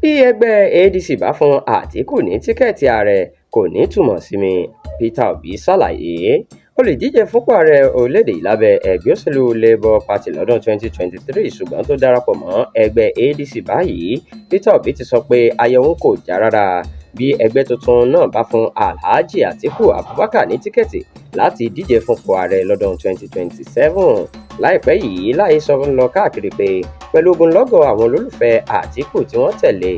bí ẹgbẹ́ ADC bá fún Atiku ní tíkẹ́ẹ̀tì ààrẹ kò ní túmọ̀ sí mi, Peter Obi ṣàlàyé. Olùdíje fúnpò ààrẹ orílẹ̀-èdè yìí lábẹ́ ẹgbẹ́ òṣèlú Labour Party lọ́dún 2023 ṣùgbọ́n tó darapọ̀ mọ́ ẹgbẹ́ ADC báyìí, Peter Obi ti sọ pé ayé òun kò já rárá bí ẹgbẹ́ tuntun náà bá fún Alhaji Atiku Abubakar ní tíkẹ́ẹ̀tì láti díje fúnpò ààrẹ lọ́dún 2027. Láìpẹ́ yìí láì sọ ń lọ káàkiri pé pẹ̀lú ogunlọ́gọ̀ àwọn olólùfẹ́ Atiku tí wọ́n tẹ̀lé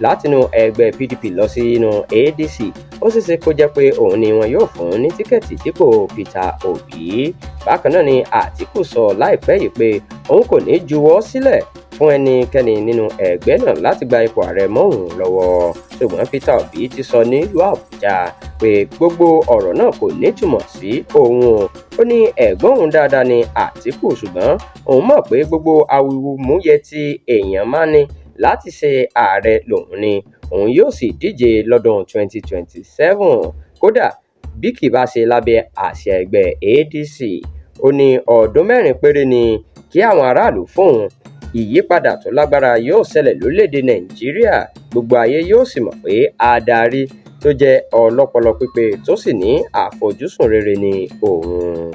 látinú ẹgbẹ́ PDP lọ sínú ADC, ó ṣeéṣe kó jẹ́ pé òun ni wọn yóò fún ní tíkẹ́ẹ̀tì dípò Peter Obi. Bákan náà ni Atiku sọ láìpẹ́ yìí pé òun kò ní juwọ́ sílẹ̀ fún ẹnikẹ́ni nínú ẹgbẹ́ náà láti gba ipò ààrẹ mọ́ òun lọ́wọ́. Ṣùgbọ́n Peter Obi ti sọ nílùú Àbújá pé gbogbo ọ̀rọ̀ náà kò nítumọ̀ sí òun o. Ó ní ẹ̀gbọ́n òun dáadáa ni Atiku ṣùgbọ́n òun mọ̀ pé gbogbo awuyewuye tí èèyàn máa ní láti ṣe ààrẹ lòun ni òun yóò sì díje lọ́dún 2027 kódà bí kì bá ṣe lábẹ́ àṣẹ ẹgbẹ́ ADC. Ó ní ọdún 4 péré ni kí àwọn aráàlú fóun. Ìyípadà tó lágbára yóò ṣẹlẹ̀ lórílẹ̀‐èdè Nàìjíríà, gbogbo ayé yóò sì mọ̀ pé adarí tó jẹ́ ọlọ́pọlọ pípé tó sì ní àfojúsùn rere ni òun.